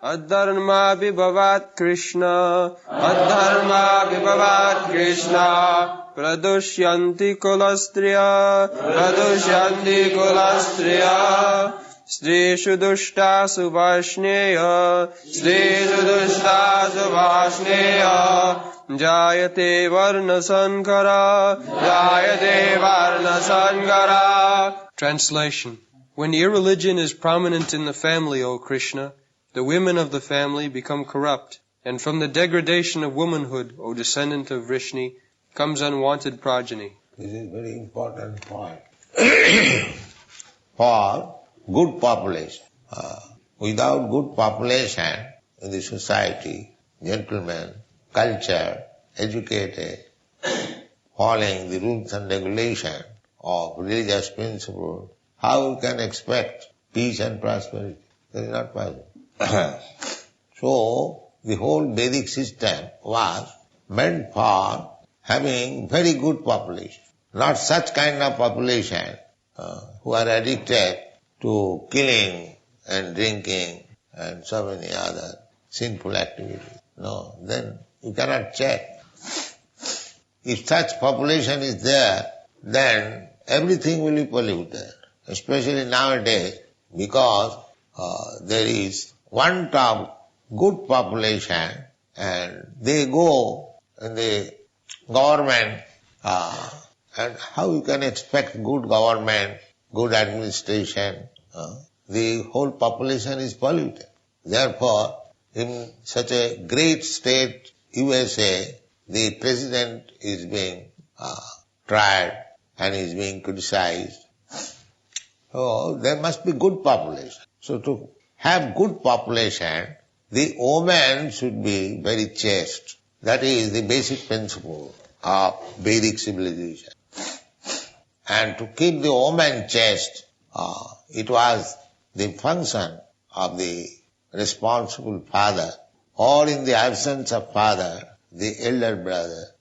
Adharma vibhavat Krishna, Adharma vibhavat Krishna, Pradushyanti kulastriya, Pradushyanti kulastriya, Strishu dushta subhashneya, Strishu dushta subhashneya, Jayate varna sankara, Jayate varna sankara. Translation. When irreligion is prominent in the family, O Krishna, the women of the family become corrupt, and from the degradation of womanhood, O descendant of Vrishni, comes unwanted progeny. This is a very important point. For good population. Without good population in the society, gentlemen, cultured, educated, following the rules and regulations of religious principles, how you can expect peace and prosperity? That is not possible. So, the whole Vedic system was meant for having very good population. Not such kind of population who are addicted to killing and drinking and so many other sinful activities. No, then you cannot check. If such population is there, then everything will be polluted. Especially nowadays, because there is want of good population and they go in the government and how you can expect good government, good administration? The whole population is polluted. Therefore, in such a great state, USA, the president is being tried and is being criticized. So there must be good population. So to have good population, the woman should be very chaste. That is the basic principle of Vedic civilization. And to keep the woman chaste, it was the function of the responsible father, or in the absence of father, the elder brother.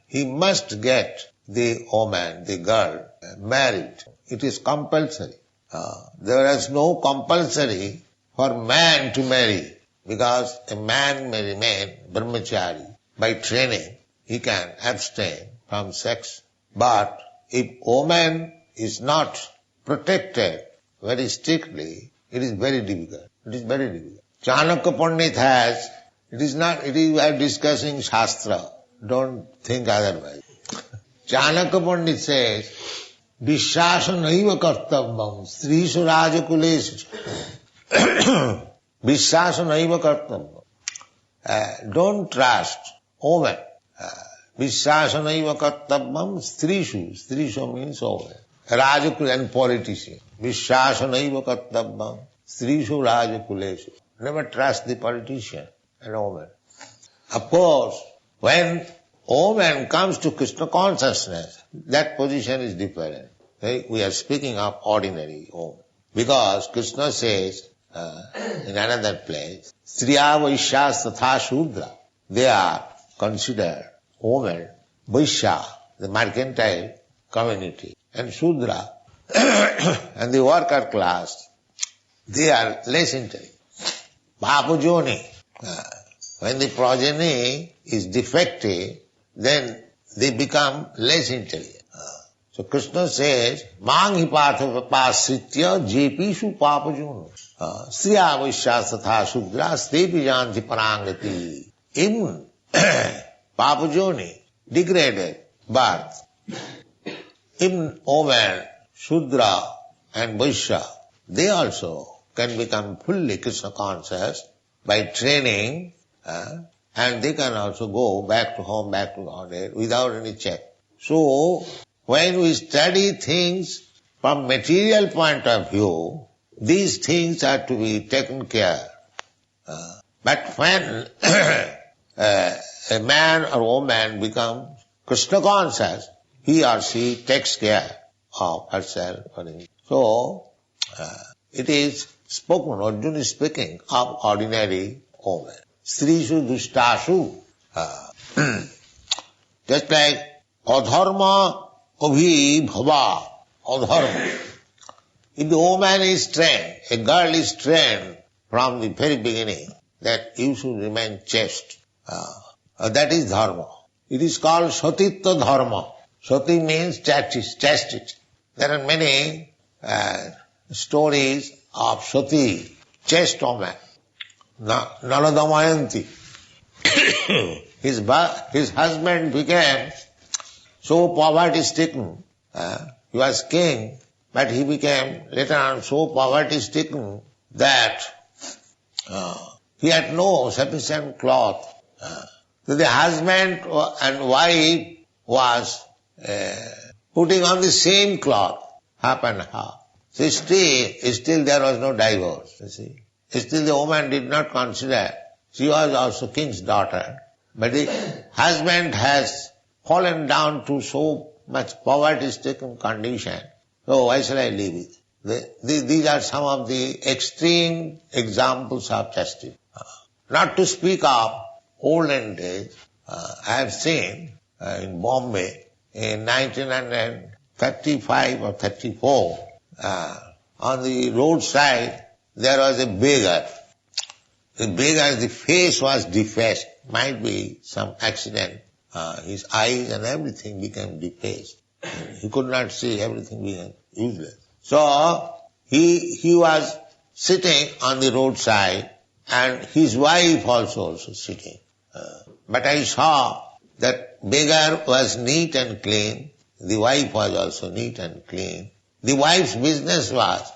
He must get the woman, the girl, married. It is compulsory. There is no compulsory for man to marry, because a man may remain brahmachari. By training, he can abstain from sex. But if woman is not protected very strictly, it is very difficult. It is very difficult. Chanakya Pandit has, we are discussing Shastra. Don't think otherwise. Chanakya Pandit says, Vishwasanaiva kartavyam strishu rajakulesu. Vishwasanaiva kartavyam. Don't trust woman. Vishwasanaiva kartavyam strishu. Strishu means woman. Rajakul and politician. Vishwasanaiva kartavyam strishu rajakulesu. Never trust the politician and woman. Of course, when woman comes to Krishna consciousness, that position is different. We are speaking of ordinary woman. Because Krishna says in another place, Striya Vaishyas Tatha Shudra. They are considered women, Vaishya, the mercantile community, and Shudra, and the worker class, they are less intelligent. Bhapajoni, when the progeny is defective, then they become less intelligent. So Krishna says, Manghi patha pasritya jepishu papajono. Sriya Vaishyas Tatha Shudra stepi janti parangati. In papajoni, degraded birth, in woman, Shudra and Vaishya, they also can become fully Krishna conscious by training, and they can also go back to home, back to Godhead without any check. So, when we study things from material point of view, these things are to be taken care. But when a man or woman becomes Krishna conscious, he or she takes care of herself or him. So, it is spoken, Arjuna is speaking of ordinary woman. Strishu dushtashu. Just like adharma abhi bhava. Adharma. If the woman is trained, a girl is trained from the very beginning that you should remain chaste. That is dharma. It is called satitva dharma. Sati means chastity. There are many stories of Sati, chaste woman. Naladamayanti. His husband became so poverty-stricken. He was king, but he became later on so poverty-stricken that he had no sufficient cloth. So the husband and wife was putting on the same cloth, half and half. So still there was no divorce, you see. Still the woman did not consider. She was also king's daughter. But the husband has fallen down to so much poverty-stricken condition. So why shall I leave it? These are some of the extreme examples of chastity. Not to speak of olden days, I have seen in Bombay in 1935 or 34, on the roadside there was a beggar. The beggar's the face was defaced. Might be some accident. His eyes and everything became defaced. He could not see, everything became useless. So he was sitting on the roadside and his wife also sitting. But I saw that beggar was neat and clean. The wife was also neat and clean. The wife's business was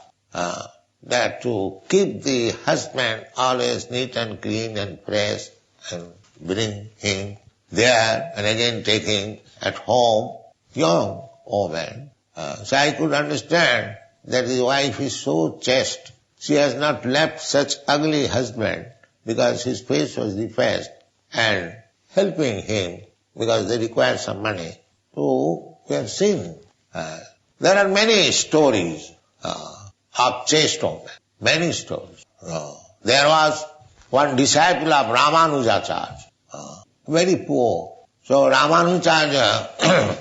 that to keep the husband always neat and clean and fresh and bring him there and again take him at home, young woman. So I could understand that the wife is so chaste. She has not left such ugly husband because his face was defaced and helping him because they require some money. So we have seen. There are many stories of chaste women. Many stories. There was one disciple of Ramanujacharya, very poor. So Ramanujacharya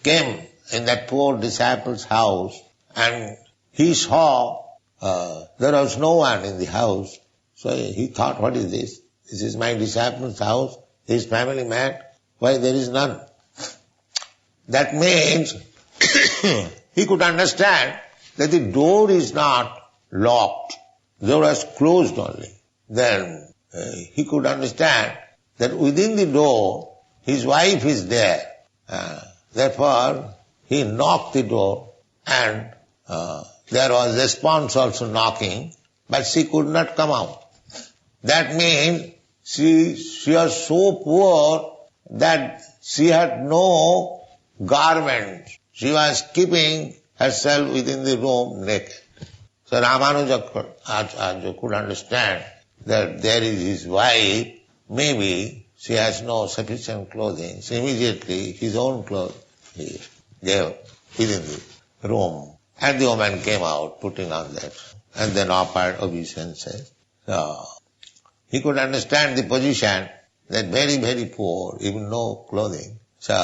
came in that poor disciple's house and he saw there was no one in the house. So he thought, what is this? This is my disciple's house, his family man. Why there is none? That means he could understand that the door is not locked. The door was closed only. Then he could understand that within the door his wife is there. Therefore he knocked the door and there was response also knocking, but she could not come out. That means she was so poor that she had no garment. She was keeping herself within the room naked. So Ramanuja could understand that there is his wife, maybe she has no sufficient clothing. So immediately his own clothes he gave within the room. And the woman came out putting on that and then offered obeisances. So he could understand the position that very, very poor, even no clothing. So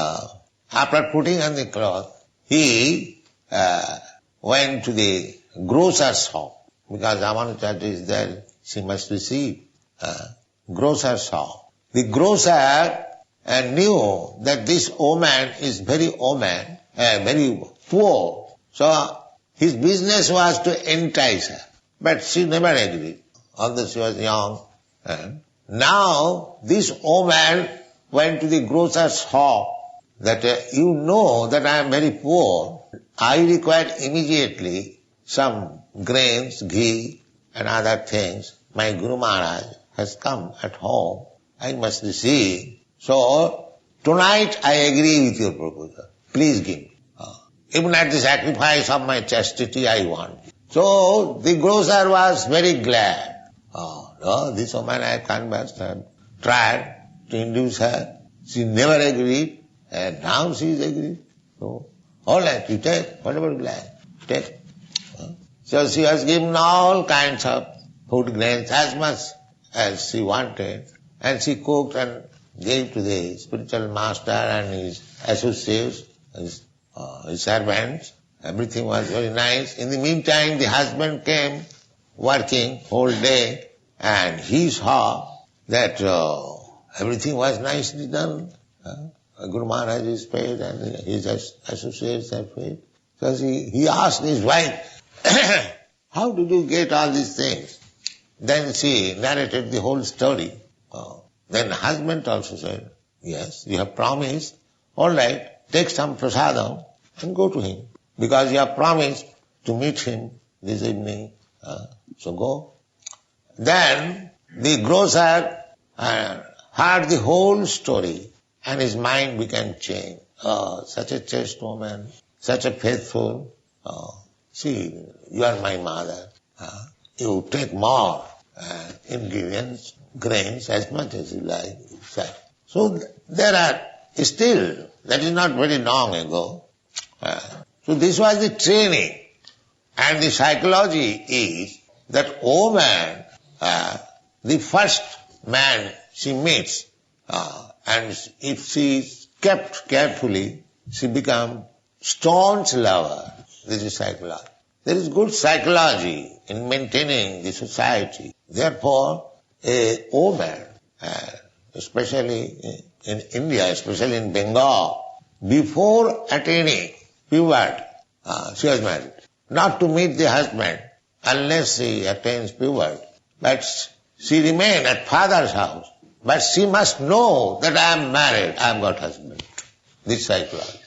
after putting on the cloth, he went to the grocer's shop because Ramanujacharya is there, she must receive grocer's shop. The grocer knew that this woman is very poor. So his business was to entice her. But she never agreed, although she was young. Now this woman went to the grocer's shop that you know that I am very poor. I require immediately some grains, ghee and other things. My Guru Maharaj has come at home. I must receive. So tonight I agree with your proposal. Please give me. Even at the sacrifice of my chastity I want. So the grocer was very glad. No, this woman I convinced her, tried to induce her. She never agreed, and now she is agreed. So, all right, you take whatever you like. Take. So she was given all kinds of food grains, as much as she wanted, and she cooked and gave to the spiritual master and his associates, his servants. Everything was very nice. In the meantime, the husband came working whole day, and he saw that everything was nicely done. Guru Maharaj is paid and his associates are paid. So he asked his wife, how did you get all these things? Then she narrated the whole story. Then husband also said, yes, you have promised, all right, take some prasadam and go to him. Because you have promised to meet him this evening, so go. Then the grocer heard the whole story and his mind became changed. Oh, such a chaste woman, such a faithful. See, you are my mother. You take more ingredients, grains, as much as you like. So there are still, that is not very long ago. So this was the training. And the psychology is that woman, the first man she meets, and if she is kept carefully, she becomes staunch lover. This is psychology. There is good psychology in maintaining the society. Therefore, a woman, especially in India, especially in Bengal, before attaining puberty, she was married. Not to meet the husband unless she attains puberty. But she remains at father's house. But she must know that I am married, I have got husband. This psychology.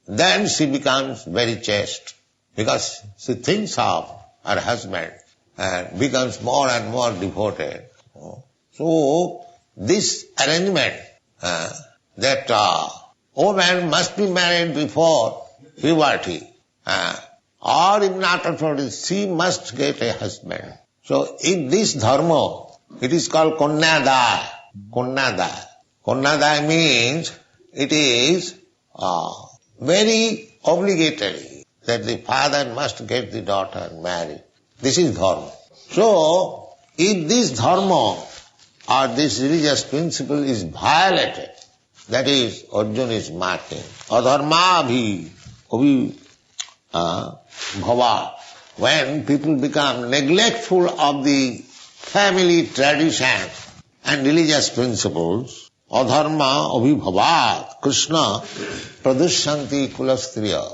Then she becomes very chaste because she thinks of her husband and becomes more and more devoted. So this arrangement that woman must be married before puberty, or if not before, she must get a husband. So in this dharma, it is called kanyada. Kanyada. Kanyada means it is very obligatory that the father must get the daughter married. This is dharma. So if this dharma or this religious principle is violated, that is Arjuna is marking. Adharma abhi bhava. When people become neglectful of the family tradition and religious principles, adharma abhibhavat, Krishna pradushanti kulastriya.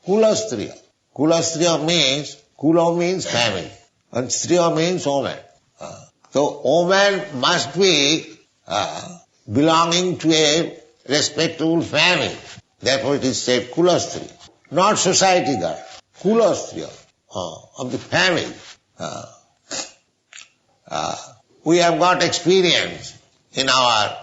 Kulastriya. Kulastriya means, kula means family, and striya means woman. So woman must be belonging to a respectable family. Therefore it is said kulastriya. Not society girl. Kulastriya of the family. We have got experience in our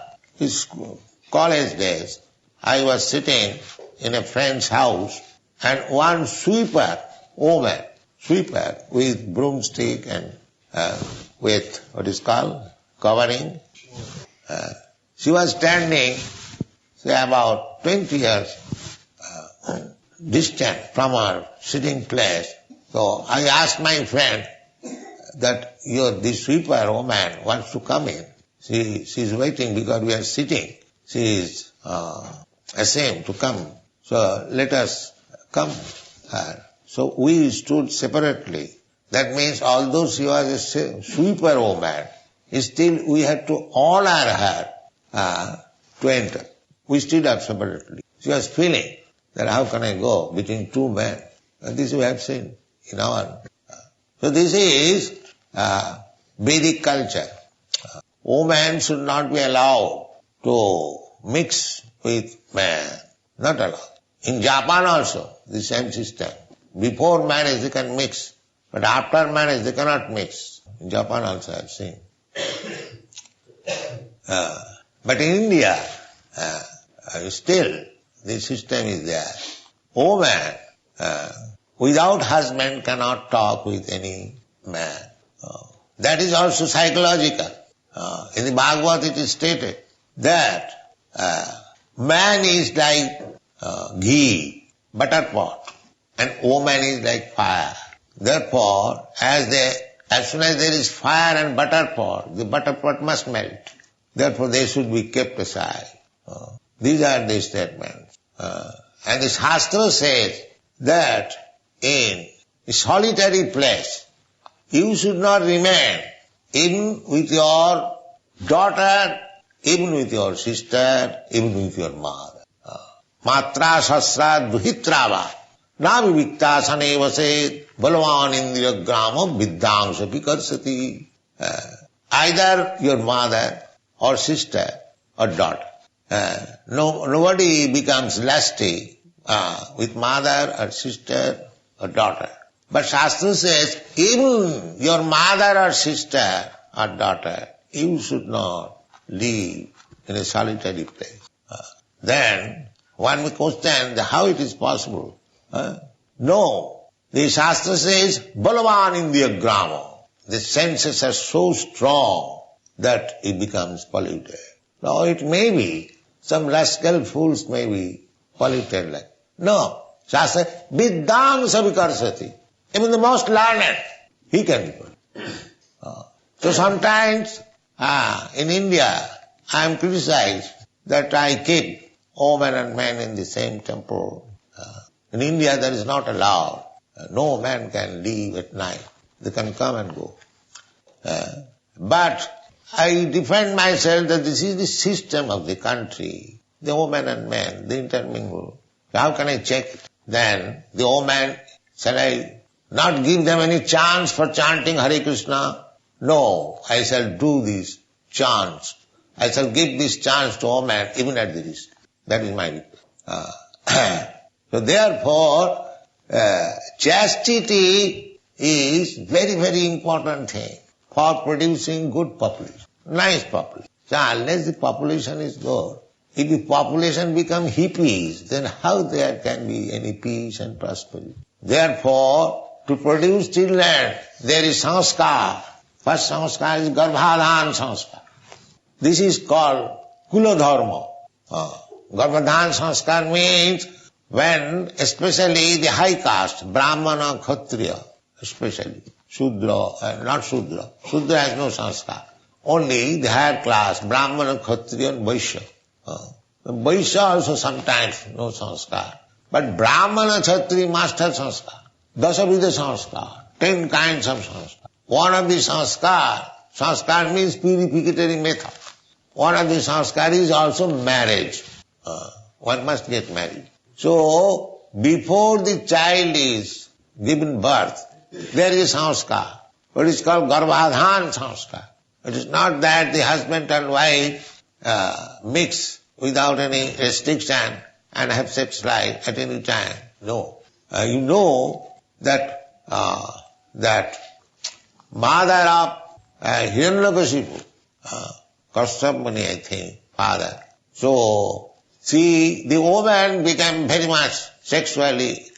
college days. I was sitting in a friend's house and one sweeper woman, with broomstick and with what is called covering. She was standing, say about 20 years distant from her sitting place. So I asked my friend that this sweeper woman wants to come in. She is waiting because we are sitting. She is ashamed to come. So let us come her. So we stood separately. That means although she was a sweeper woman, still we had to honor her to enter. We stood up separately. She was feeling that how can I go between two men? And this we have seen in our... So this is Vedic culture. Women should not be allowed to mix with men. Not allowed. In Japan also, the same system. Before marriage they can mix, but after marriage they cannot mix. In Japan also I have seen. But in India, still the system is there. Woman without husband cannot talk with any man. That is also psychological. In the Bhagavad it is stated that man is like ghee, butter pot, and woman is like fire. Therefore, as soon as there is fire and butter pot, the butter pot must melt. Therefore, they should be kept aside. These are the statements. And the Shastra says that in a solitary place, You should not remain even with your daughter, even with your sister, even with your mother. Matra sasra duhitrava na vivikta sanevase balavan indriya grama viddangsa vikarsati. Either your mother or sister or daughter. Nobody becomes lusty with mother or sister or daughter. But Shastra says, even your mother or sister or daughter, you should not live in a solitary place. Then one may question how it is possible. No, the Shastra says, Balavan Indriya Grama. The senses are so strong that it becomes polluted. Now it may be, some rascal fools may be polluted like. No, Shastra, Viddangsa vikarsati. Even the most learned, he can be polluted. So sometimes, in India, I am criticized that I keep women and men in the same temple. In India there is not allowed. No man can leave at night. They can come and go. But I defend myself that this is the system of the country. The women and men, they intermingle. How can I check? Then the woman, shall I not give them any chance for chanting Hare Krishna? No, I shall do these chants. I shall give this chance to women even at the risk. That is my request. So therefore, chastity is very, very important thing for producing good population, nice population. So unless the population is good, if the population become hippies, then how there can be any peace and prosperity? Therefore, to produce children, there is sanskar. First sanskar is garbhadhan sanskar. This is called kula dharma. Garbhadhan sanskar means when especially the high caste, Brahmana, Kshatriya, especially, Shudra, not Shudra. Shudra has no sanskar. Only the higher class, Brahmana, Kshatriya and Vaishya. Vaishya also sometimes no sanskar. But Brahmana, Kshatriya must have sanskar. Dasavidha sanskar, 10 kinds of sanskar. One of the sanskar means purificatory method. One of the sanskar is also marriage. One must get married. So, before the child is given birth, there is sanskar. It is called garbhadhan sanskar. It is not that the husband and wife mix without any restriction and have sex life at any time. No. You know that mother of Hiranyakashipu, Kashyap Muni, I think, father. So, the woman became very much sexually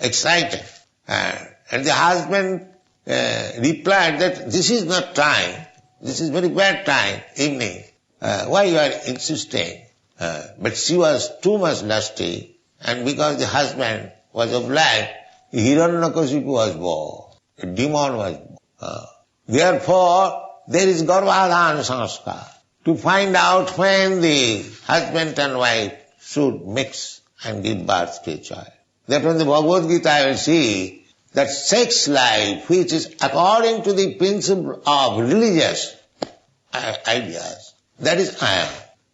excited. And the husband replied that this is not time, this is very bad time, evening. Why you are insisting? But she was too much lusty, and because the husband was obliged, Hiranyakashipu was born. A demon was born. Therefore, there is garbhadhan sanskar to find out when the husband and wife should mix and give birth to a child. Therefore in the Bhagavad Gita I will see that sex life, which is according to the principle of religious ideas, that is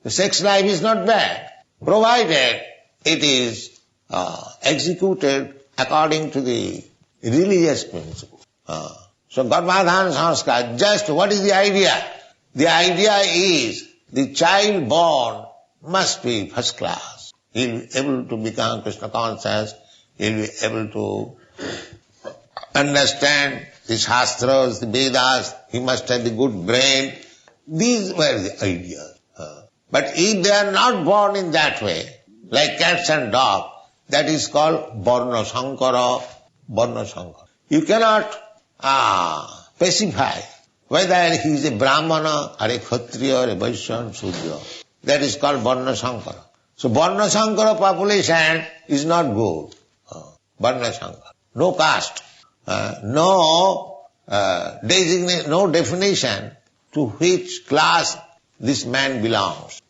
the sex life is not bad, provided it is executed according to the religious principle. So garbhadhan sanskar, just what is the idea? The idea is the child born must be first class. He will be able to become Krishna conscious, he will be able to understand the Shastras, the Vedas, he must have the good brain. These were the ideas. But if they are not born in that way, like cats and dogs, that is called Varna Sankara. You cannot specify whether he is a Brahmana or a Kshatriya or a Vaishya or Shudra. That is called Varna Sankara. So Varna Sankara population is not good. Varna Sankara. No caste. No definition to which class this man belongs.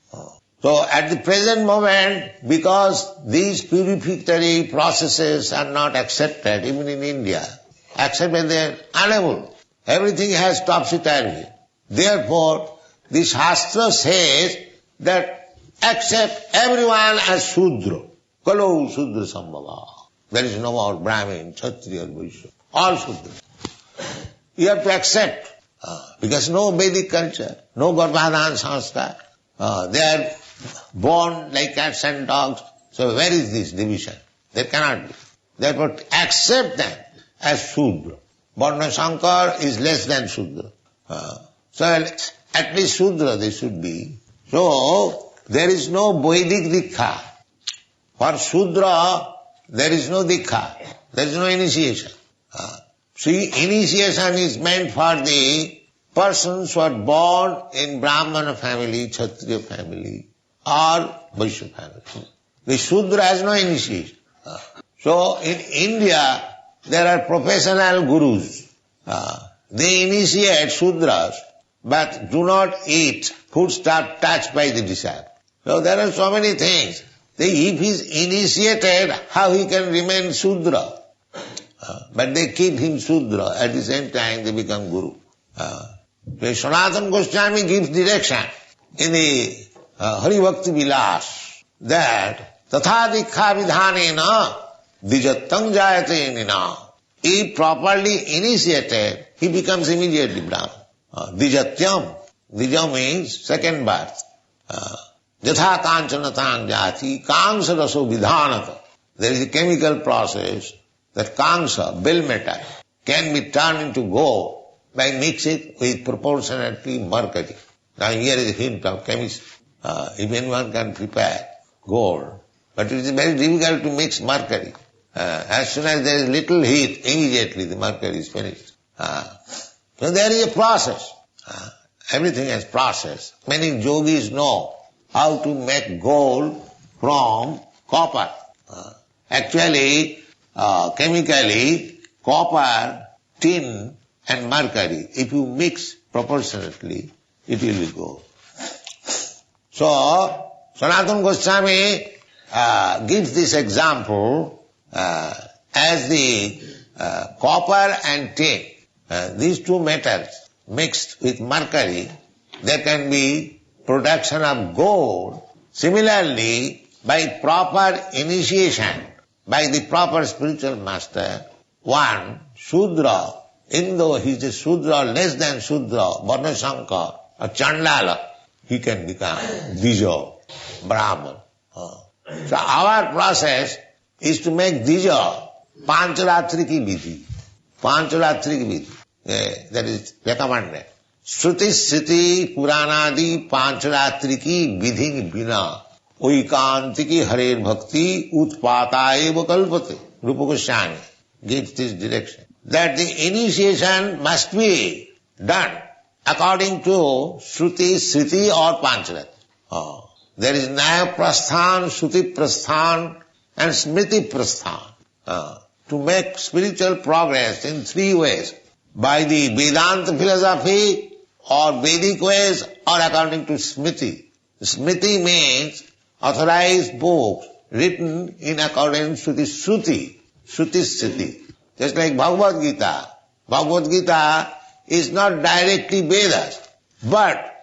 So at the present moment, because these purificatory processes are not accepted, even in India, except when they are unable Everything has topsy-turvy. Therefore, the Shastra says that accept everyone as Shudra. Kalo Shudra Sambhava. There is no more Brahmin, Kshatriya, Vaishya. All Shudra. You have to accept. Because no Vedic culture, no Garbhadhan Sanskar. They are born like cats and dogs. So where is this division? There cannot be. Therefore, accept them as Shudra. Varna Shankar is less than Shudra. So at least Shudra they should be. So there is no Vedic Dikha. For Shudra, there is no Dikha. There is no initiation. See, initiation is meant for the persons who are born in Brahmana family, Kshatriya family, or Vaishya family. The Shudra has no initiation. So in India, there are professional gurus. They initiate Shudras, but do not eat foodstuff touched by the disciple. So there are so many things. If he is initiated, how he can remain Shudra? But they keep him Shudra. At the same time, they become Guru. Sanatana Goswami gives direction in the Hari Bhakti Vilas that Tatha Dikha Vidhanena Dijattam Jayate Nina. If properly initiated, he becomes immediately Brahman. Dijatyam. Dija means second birth. Jatha Kanchanatang Jati Kamsa Raso Vidhanata. There is a chemical process that Kamsa, bell metal, can be turned into gold by mixing with proportionately mercury. Now here is a hint of chemistry. If anyone can prepare gold, but it is very difficult to mix mercury. As soon as there is little heat, immediately the mercury is finished. So there is a process. Everything has process. Many yogis know how to make gold from copper. Actually, chemically, copper, tin and mercury, if you mix proportionately, it will be gold. So, Sanatana Goswami gives this example as the copper and tin. These two metals mixed with mercury, there can be production of gold. Similarly, by proper initiation, by the proper spiritual master, one Shudra, even though he is a Shudra, less than Shudra, Varna Shankar, or Chandala, he can become Dija, Brahman. So our process is to make Dija Pancharatriki Vidhi. Pancharatriki Vidhi. That is recommended. Shruti Sriti Puranadi Pancharatriki Vidhi Bina Oikantiki Harer Bhakti Utpata Eva Kalpate. Rupa Goswami gives this direction. That the initiation must be done according to Shruti, Sriti or Pancharat. There is Naya Prasthan, Shruti Prasthan and Smriti Prasthan. To make spiritual progress in three ways. By the Vedanta philosophy or Vedic ways or according to Smriti. Smriti means authorized books written in accordance to the Shruti. Shruti Sriti. Just like Bhagavad Gita. Bhagavad Gita is not directly Vedas, but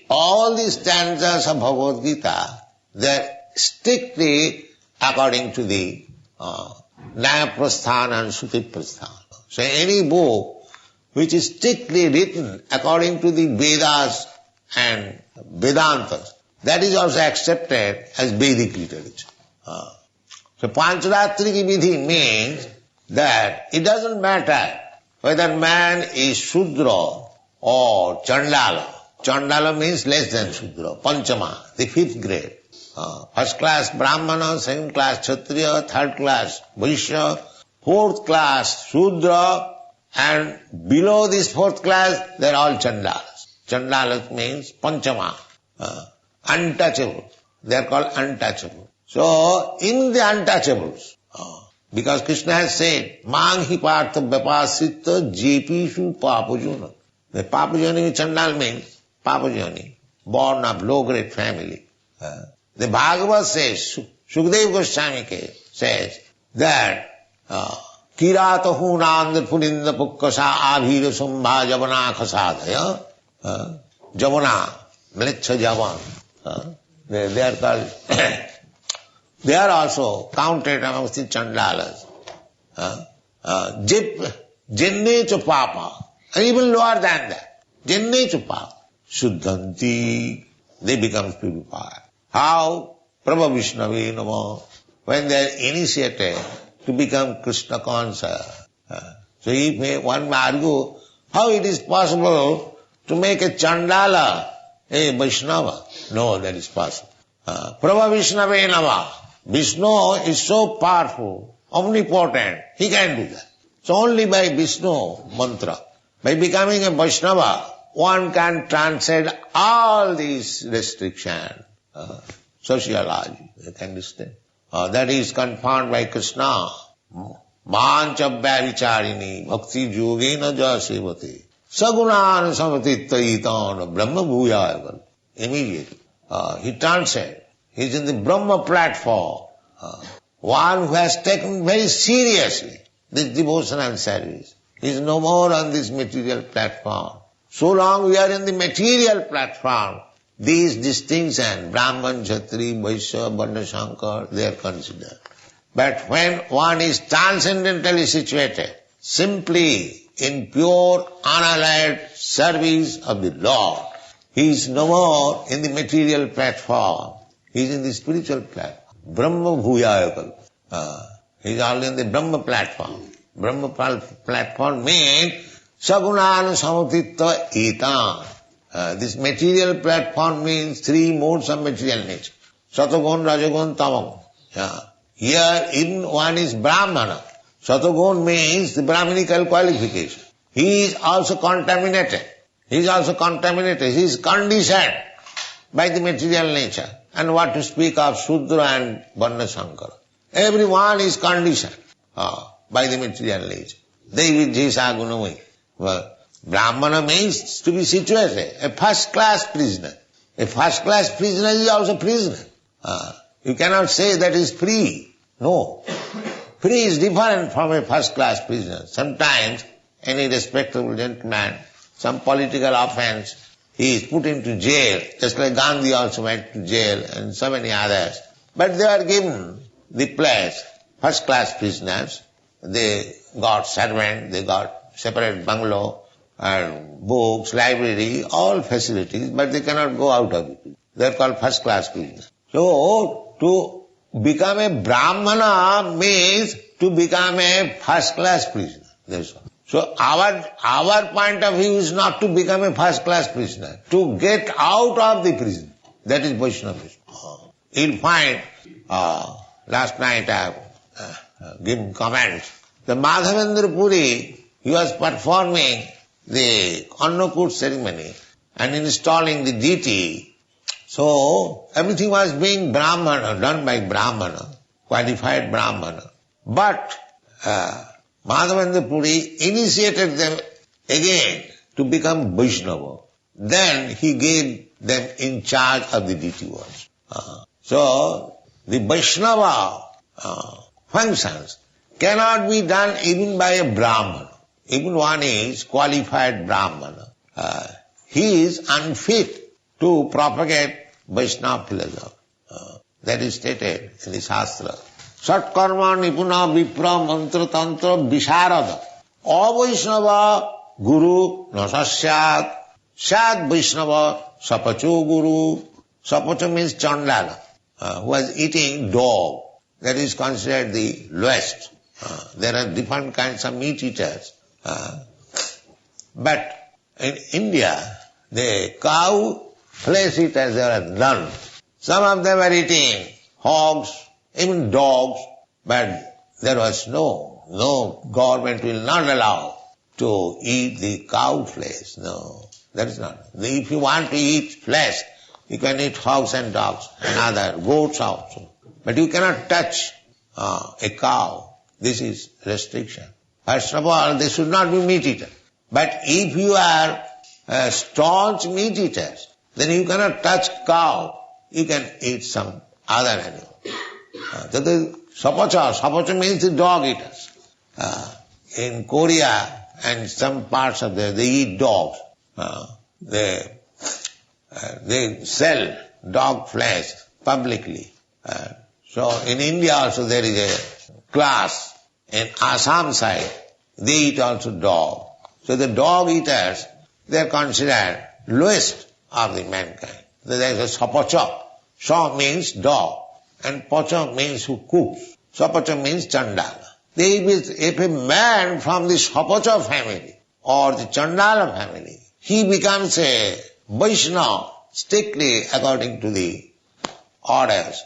all the stanzas of Bhagavad Gita, they are strictly according to the Naya Prasthan and Shruti Prasthan. So any book which is strictly written according to the Vedas and Vedantas, that is also accepted as Vedic literature. So Pancharatriki Vidhi means that it doesn't matter whether man is Shudra or Chandala. Chandala means less than Shudra, Panchama, the fifth grade. First class Brahmana, second class Kshatriya, third class Vaishya, fourth class Shudra, and below this fourth class, they are all Chandalas. Chandalas means Panchama, untouchable. They are called untouchable. So, in the untouchables, because Krishna has said, Mang hi partha vyapasita jepishu papajuna. The papajani Chandal means papajani, born of low-grade family. The Bhagavad says, Shukdev Goswami says that Kirata hunand puninda pukkasa abhira sambha javana khasadaya. Javana, mlecha javan. They are called, they are also counted amongst the chandalas. Jenne cha papa, and even lower than that. Jenne cha papa. Shuddhanti, they become purified. How? Prabha Vishnavi Namo, when they are initiated to become Krishna conscious. So if one may argue, how it is possible to make a Chandala a Vaishnava? No, that is possible. Prabha Vishnavi Nama, Vishnu is so powerful, omnipotent, he can do that. So only by Vishnu mantra, by becoming a Vaishnava, one can transcend all these restrictions. Sociology, you can understand. That is confirmed by Krishna. Manchabhya vicharini bhakti yogena jasevate sagunan samatitaitan brahma bhuyaya. Immediately. He transcends. He is in the Brahma platform. One who has taken very seriously this devotional service. He is no more on this material platform. So long we are in the material platform, these distinctions, Brahman, Kshatri, Vaishya, Varna, Shankar, they are considered. But when one is transcendentally situated, simply in pure, unallied service of the Lord, he is no more in the material platform. He is in the spiritual platform. Brahma Bhuyaya. He is already in the Brahma platform. Brahma platform means Sagunan Samutitta Etan. This material platform means three modes of material nature. Satagun, Rajagun, Tamagun. Here in one is Brahmana. Satagun means the Brahminical qualification. He is also contaminated. He is conditioned by the material nature. And what to speak of Sudra and Varna Shankara. Everyone is conditioned by the material nature. Devi Jesa Gunamai. Well, Brahmana means to be situated, a first-class prisoner. A first-class prisoner is also prisoner. You cannot say that is free. No. Free is different from a first-class prisoner. Sometimes, any respectable gentleman, some political offense, he is put into jail, just like Gandhi also went to jail and so many others. But they are given the place, first-class prisoners. They got servant, they got separate bungalow, and books, library, all facilities, but they cannot go out of it. They are called first-class prisoners. So, to become a Brahmana means to become a first-class prisoner. That's all. So, our point of view is not to become a first-class prisoner, to get out of the prison. That is Vaishnavism. You'll find, last night I have given comments. The Madhavendra Puri, he was performing the Annakut ceremony and installing the deity. So, everything was being Brahmana, done by Brahmana, qualified Brahmana. But Madhavendra Puri initiated them again to become Vaishnava. Then he gave them in charge of the deity worship. So, the Vaishnava functions cannot be done even by a Brahmana. Even one is qualified Brahmana. He is unfit to propagate Vaishnava philosophy. That is stated in the Shastra. Satkarma nipuna vipra mantra tantra visharada. Avaishnava guru nasasyat. Syat Vaishnava sapacho guru. Sapacho means Chandala, who was eating dog. That is considered the lowest. There are different kinds of meat eaters. But in India, the cow flesh eaters, there are none. Some of them are eating hogs, even dogs, but there was no government will not allow to eat the cow flesh. No, that is not. If you want to eat flesh, you can eat hogs and dogs and other goats also. But you cannot touch a cow. This is restriction. First of all, they should not be meat eaters. But if you are staunch meat eaters, then you cannot touch cow. You can eat some other animal. Sapacha means the dog eaters. In Korea and some parts of there, they eat dogs. They sell dog flesh publicly. So in India also there is a class. In Assam side, they eat also dog. So the dog eaters, they are considered lowest of the mankind. There is a sapacha. Sa means dog, and pacha means who cooks. Sapacha means chandala. If a man from the sapacha family or the chandala family, he becomes a Vaishnava strictly according to the orders,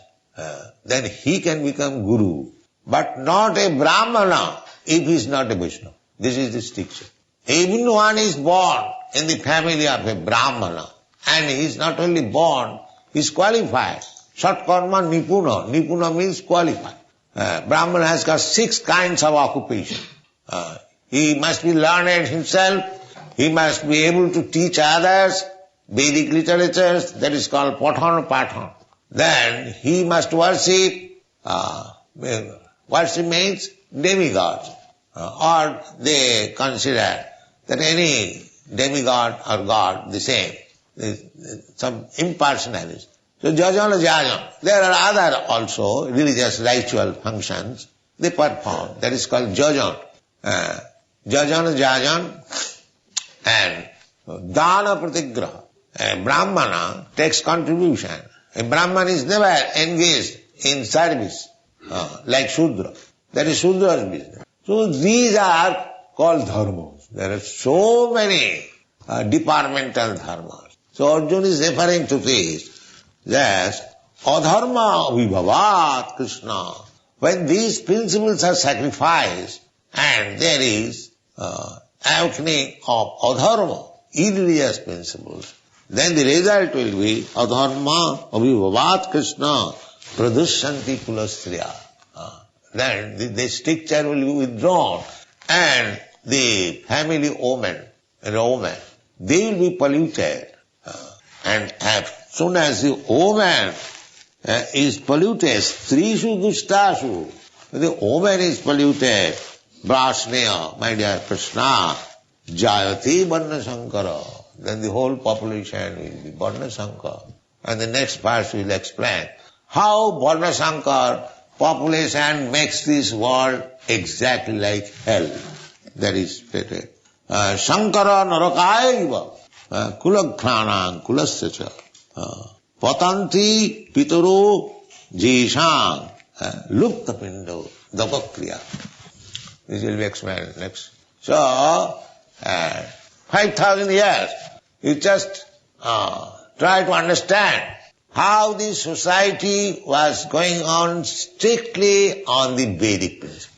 then he can become guru. But not a Brahmana if he is not a Vaishnava. This is the stricture. Even one is born in the family of a Brahmana, and he is not only born, he is qualified. Satkarma Nipuna. Nipuna means qualified. Brahmana has got 6 kinds of occupation. He must be learned himself, he must be able to teach others, Vedic literatures, that is called Pathan. Then he must worship, worship means demigods, or they consider that any demigod or god the same, some impersonalist. So Jajana, there are other also religious ritual functions they perform, that is called Jajan. Jajan and Dana Pratigraha. A Brahmana takes contribution. A Brahman is never engaged in service like Shudra. That is Shudra's business. So these are called dharmas. There are so many departmental dharmas. So Arjuna is referring to this, that adharma vibhavat Krishna. When these principles are sacrificed and there is awakening of adharma, irreligious principles, then the result will be adharma vibhavat Krishna pradushanti kulastriya. Then the stricture will be withdrawn and the family woman, they will be polluted. And as soon as the woman is polluted, strishu dushtashu, the woman is polluted, brasneya, my dear Krishna, jayati varna sankara, then the whole population will be varna sankara. And the next verse will explain how varna sankara population makes this world exactly like hell. That is stated. Sankara narakaiva kulagkhanang kulasya patanti pitaro jishang lupta pindo dapakriya. This will be explained next. So, 5,000 years, you just try to understand how the society was going on strictly on the Vedic principle.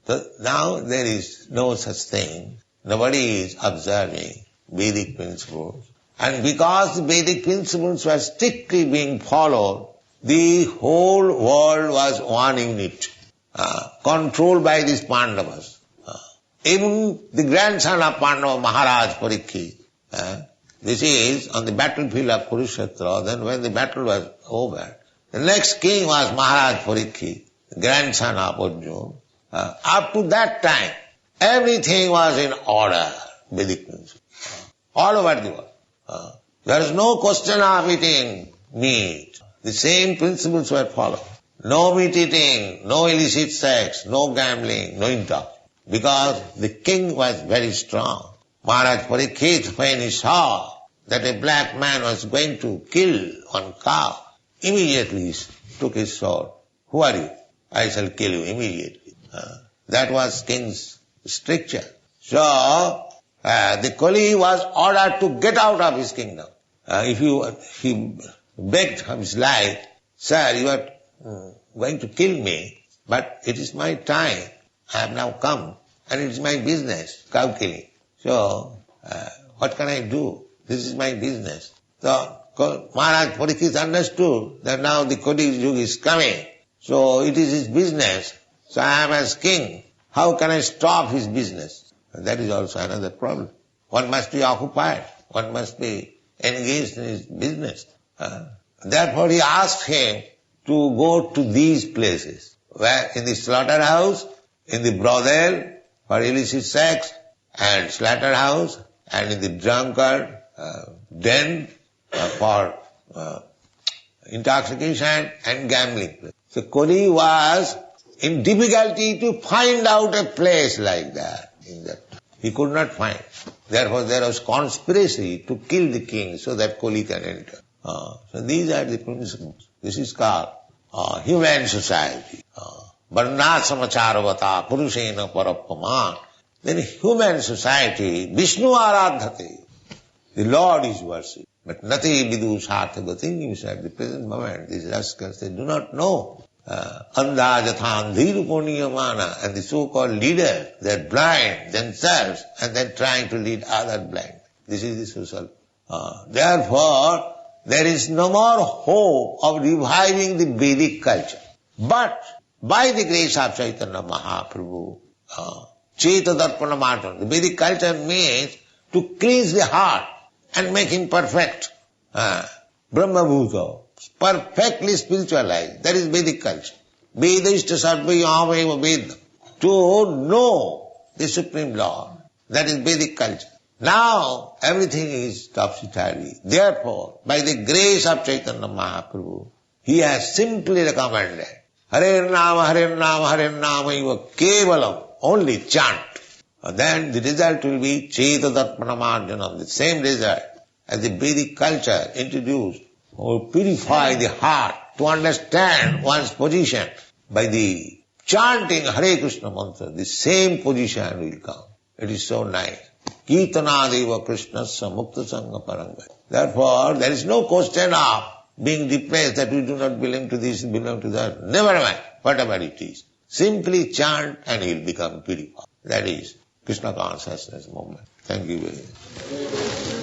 So now there is no such thing. Nobody is observing Vedic principles. And because the Vedic principles were strictly being followed, the whole world was one unit, controlled by these Pandavas. Even the grandson of Pandava, Maharaj Parikshit, this is on the battlefield of Kurukshetra. Then when the battle was over, the next king was Maharaj Parikshit, grandson of Arjuna. Up to that time, everything was in order, Vedic principle, all over the world. There is no question of eating meat. The same principles were followed. No meat eating, no illicit sex, no gambling, no intoxication. Because the king was very strong. Maharaj Parikshit, when he saw that a black man was going to kill one cow, immediately took his sword. Who are you? I shall kill you immediately. That was king's stricture. So, the Kali was ordered to get out of his kingdom. He begged for his life, sir, you are going to kill me, but it is my time. I have now come, and it is my business, cow killing. So, what can I do? This is my business. So, Maharaj Parikshit understood that now the Kali Yuga is coming. So, it is his business. So, I am as king. How can I stop his business? And that is also another problem. One must be occupied. One must be engaged in his business. Therefore, he asked him to go to these places, where in the slaughterhouse, in the brothel for illicit sex and slaughterhouse, and in the drunkard den for intoxication and gambling. So Kali was in difficulty to find out a place like that. He could not find. Therefore there was conspiracy to kill the king so that Kali can enter. So these are the principles. This is called human society. Varnasamacharvata purushena parappama. Then human society, Vishnu aradhate. The Lord is worshipped. But nati vidu sarthagati, at the present moment, these rascals, they do not know. Andhajathan dhirupurniyamana, and the so-called leaders, they are blind themselves and they are trying to lead others blind. This is the social. Therefore, there is no more hope of reviving the Vedic culture. But by the grace of Chaitanya Mahaprabhu, Chetadarpana Martan, the Vedic culture means to cleanse the heart and make him perfect. Brahma Bhuta, perfectly spiritualized. That is Vedic culture. Vedishta sarvayameva Veda. To know the Supreme Lord. That is Vedic culture. Now everything is topsy-turvy. Therefore, by the grace of Chaitanya Mahaprabhu, he has simply recommended Hare Nama, Hare Nama, Hare Nama, eva kevalam, only chant. And then the result will be Chetadarpana Marjanam, the same result as the Vedic culture introduced, or purify the heart to understand one's position. By the chanting Hare Krishna mantra, the same position will come. It is so nice. Kirtanadeva Krishnasya Mukta Sangha Paranga. Therefore, there is no question of being depressed that we do not belong to this, belong to that. Never mind, whatever it is. Simply chant and he will become purified. That is Krishna consciousness movement. Thank you very much.